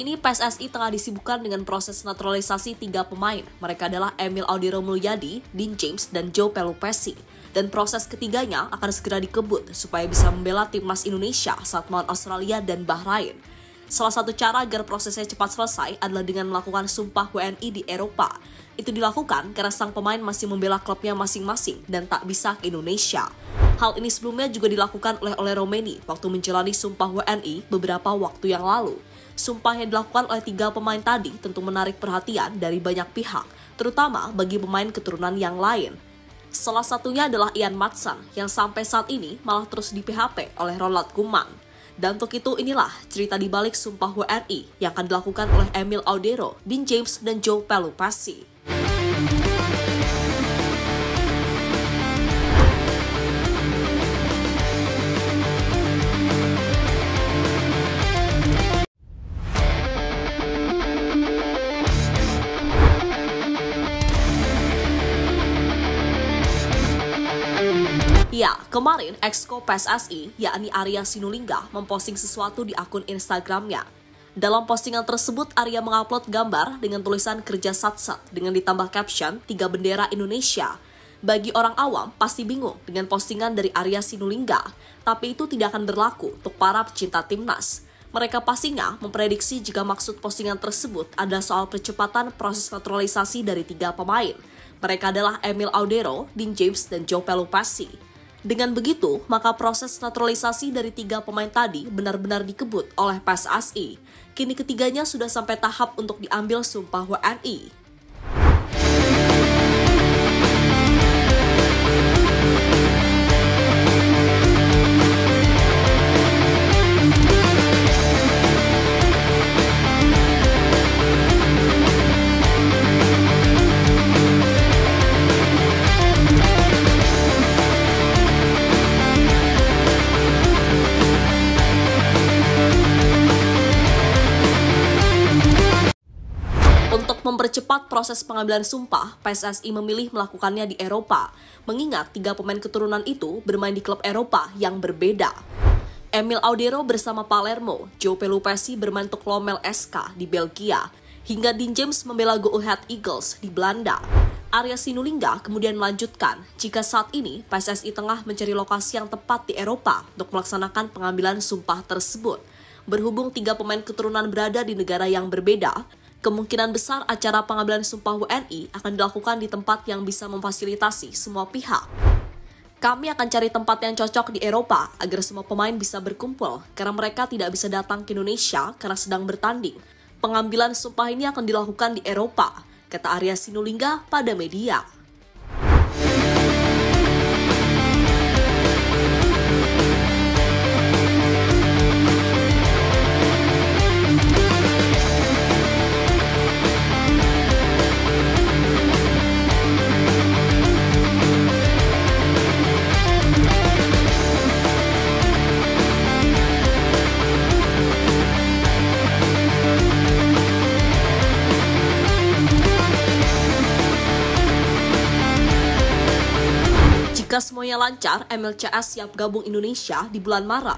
ini PSSI tengah disibukkan dengan proses naturalisasi 3 pemain. Mereka adalah Emil Audero Mulyadi, Dean James, dan Joe Pelupessy. Dan proses ketiganya akan segera dikebut supaya bisa membela timnas Indonesia saat melawan Australia dan Bahrain. Salah satu cara agar prosesnya cepat selesai adalah dengan melakukan sumpah WNI di Eropa. Itu dilakukan karena sang pemain masih membela klubnya masing-masing dan tak bisa ke Indonesia. Hal ini sebelumnya juga dilakukan oleh Romeni waktu menjalani sumpah WNI beberapa waktu yang lalu. Sumpah yang dilakukan oleh 3 pemain tadi tentu menarik perhatian dari banyak pihak, terutama bagi pemain keturunan yang lain. Salah satunya adalah Ian Maatsen yang sampai saat ini malah terus di PHP oleh Ronald Koeman. Dan untuk itu inilah cerita di balik sumpah WNI yang akan dilakukan oleh Emil Audero, Dean James, dan Joe Pelupessy. Ya, kemarin Exco PSSI, yakni Arya Sinulinga, memposting sesuatu di akun Instagramnya. Dalam postingan tersebut, Arya mengupload gambar dengan tulisan kerja Satsat dengan ditambah caption 3 bendera Indonesia. Bagi orang awam, pasti bingung dengan postingan dari Arya Sinulinga, tapi itu tidak akan berlaku untuk para pecinta timnas. Mereka pastinya memprediksi jika maksud postingan tersebut adalah soal percepatan proses naturalisasi dari 3 pemain. Mereka adalah Emil Audero, Dean James, dan Joe Pelupessy. Dengan begitu, maka proses naturalisasi dari 3 pemain tadi benar-benar dikebut oleh PSSI. Kini ketiganya sudah sampai tahap untuk diambil sumpah WNI. Untuk mempercepat proses pengambilan sumpah, PSSI memilih melakukannya di Eropa, mengingat 3 pemain keturunan itu bermain di klub Eropa yang berbeda. Emil Audero bersama Palermo, Joe Pelupessy bermain untuk Lommel SK di Belgia, hingga Dean James membela Go Ahead Eagles di Belanda. Arya Sinulinga kemudian melanjutkan, jika saat ini PSSI tengah mencari lokasi yang tepat di Eropa untuk melaksanakan pengambilan sumpah tersebut. Berhubung 3 pemain keturunan berada di negara yang berbeda, kemungkinan besar acara pengambilan sumpah WNI akan dilakukan di tempat yang bisa memfasilitasi semua pihak. Kami akan cari tempat yang cocok di Eropa agar semua pemain bisa berkumpul karena mereka tidak bisa datang ke Indonesia karena sedang bertanding. Pengambilan sumpah ini akan dilakukan di Eropa, kata Arya Sinulinga pada media. Jika semuanya lancar, MLCS siap gabung Indonesia di bulan Maret.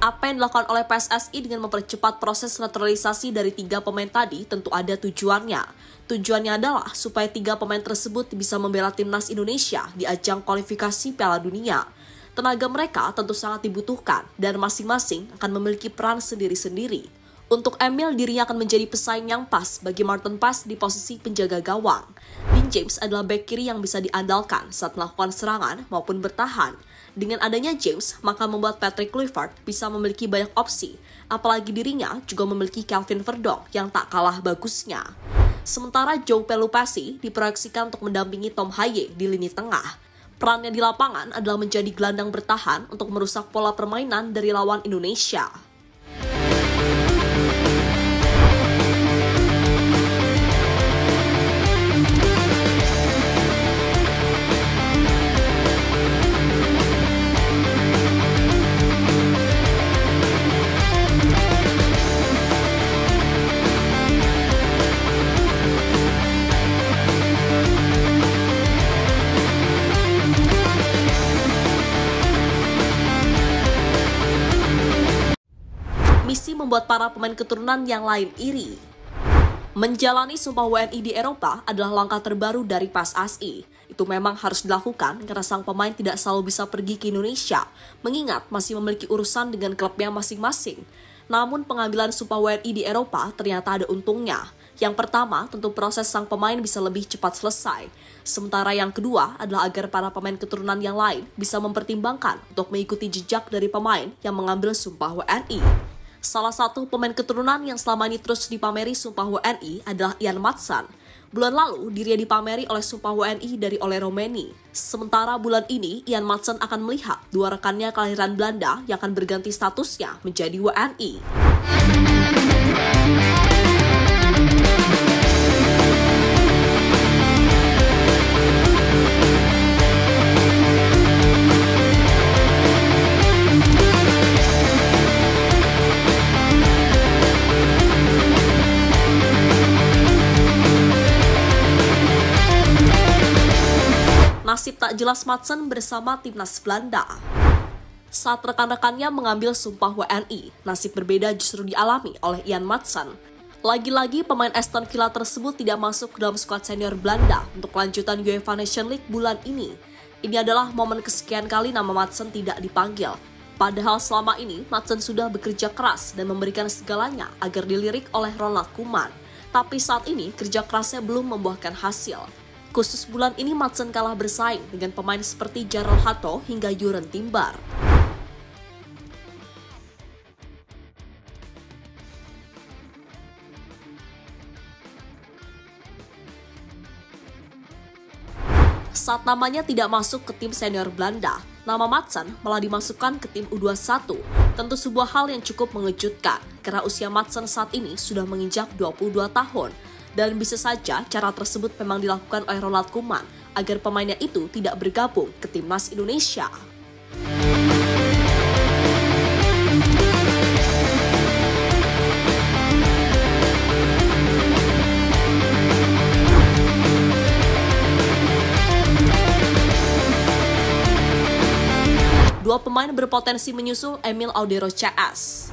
Apa yang dilakukan oleh PSSI dengan mempercepat proses naturalisasi dari 3 pemain tadi tentu ada tujuannya. Tujuannya adalah supaya 3 pemain tersebut bisa membela timnas Indonesia di ajang kualifikasi Piala Dunia. Tenaga mereka tentu sangat dibutuhkan dan masing-masing akan memiliki peran sendiri-sendiri. Untuk Emil, dirinya akan menjadi pesaing yang pas bagi Martin Paes di posisi penjaga gawang. Dean James adalah bek kiri yang bisa diandalkan saat melakukan serangan maupun bertahan. Dengan adanya James, maka membuat Patrick Kluivert bisa memiliki banyak opsi. Apalagi dirinya juga memiliki Kelvin Verdonk yang tak kalah bagusnya. Sementara Joe Pelupessy diproyeksikan untuk mendampingi Tom Haye di lini tengah. Perannya di lapangan adalah menjadi gelandang bertahan untuk merusak pola permainan dari lawan Indonesia. membuat para pemain keturunan yang lain iri. Menjalani Sumpah WNI di Eropa adalah langkah terbaru dari PSSI. Itu memang harus dilakukan karena sang pemain tidak selalu bisa pergi ke Indonesia, mengingat masih memiliki urusan dengan klubnya masing-masing. Namun pengambilan Sumpah WNI di Eropa ternyata ada untungnya. Yang pertama, tentu proses sang pemain bisa lebih cepat selesai. Sementara yang kedua adalah agar para pemain keturunan yang lain bisa mempertimbangkan untuk mengikuti jejak dari pemain yang mengambil Sumpah WNI. Salah satu pemain keturunan yang selama ini terus dipameri Sumpah WNI adalah Ian Maatsen. Bulan lalu, dirinya dipameri oleh Sumpah WNI dari Ole Roemeny. Sementara bulan ini, Ian Maatsen akan melihat dua rekannya kelahiran Belanda yang akan berganti statusnya menjadi WNI. Nasib tak jelas Maatsen bersama timnas Belanda. Saat rekan-rekannya mengambil Sumpah WNI, nasib berbeda justru dialami oleh Ian Maatsen. Lagi-lagi pemain Aston Villa tersebut tidak masuk ke dalam skuad senior Belanda untuk kelanjutan UEFA Nations League bulan ini. Ini adalah momen kesekian kali nama Maatsen tidak dipanggil. Padahal selama ini Maatsen sudah bekerja keras dan memberikan segalanya agar dilirik oleh Ronald Koeman. Tapi saat ini kerja kerasnya belum membuahkan hasil. Khusus bulan ini Maatsen kalah bersaing dengan pemain seperti Jarell Hato hingga Jurgen Timber. Saat namanya tidak masuk ke tim senior Belanda, nama Maatsen malah dimasukkan ke tim U21. Tentu sebuah hal yang cukup mengejutkan karena usia Maatsen saat ini sudah menginjak 22 tahun. Dan bisa saja cara tersebut memang dilakukan oleh Ronald Koeman agar pemainnya itu tidak bergabung ke timnas Indonesia. Dua pemain berpotensi menyusul Emil Audero CS.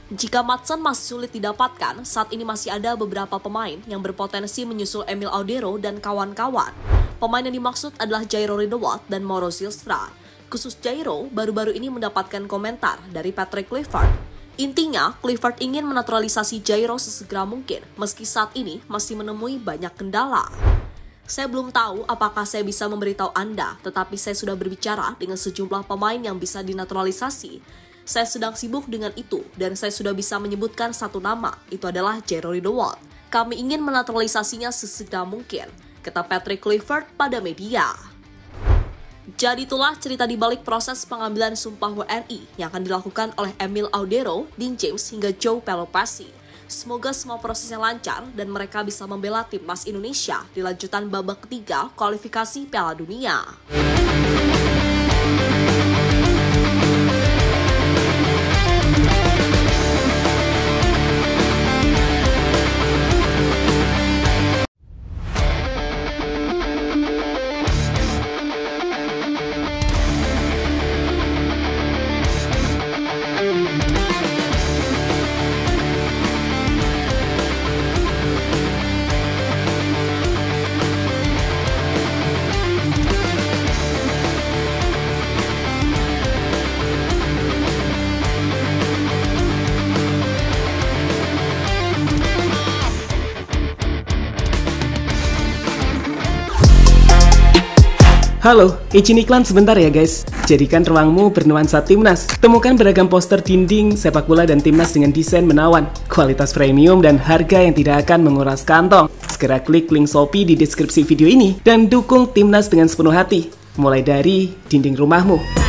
Jika Maatsen masih sulit didapatkan, saat ini masih ada beberapa pemain yang berpotensi menyusul Emil Audero dan kawan-kawan. Pemain yang dimaksud adalah Jairo Riedewald dan Mauro Zylstra. Khusus Jairo, baru-baru ini mendapatkan komentar dari Patrick Kluivert. Intinya, Kluivert ingin menaturalisasi Jairo sesegera mungkin, meski saat ini masih menemui banyak kendala. Saya belum tahu apakah saya bisa memberitahu Anda, tetapi saya sudah berbicara dengan sejumlah pemain yang bisa dinaturalisasi. Saya sedang sibuk dengan itu, dan saya sudah bisa menyebutkan satu nama, itu adalah Jairo Riedewald. Kami ingin menaturalisasinya sesegera mungkin, kata Patrick Kluivert pada media. Jadi itulah cerita di balik proses pengambilan Sumpah WNI yang akan dilakukan oleh Emil Audero, Dean James, hingga Joe Pelopessy. Semoga semua prosesnya lancar dan mereka bisa membela timnas Indonesia di lanjutan babak ketiga kualifikasi Piala Dunia. Halo, izin iklan sebentar ya guys. Jadikan ruangmu bernuansa timnas. Temukan beragam poster dinding, sepak bola dan timnas dengan desain menawan, kualitas premium dan harga yang tidak akan menguras kantong. Segera klik link Shopee di deskripsi video ini dan dukung timnas dengan sepenuh hati. Mulai dari dinding rumahmu.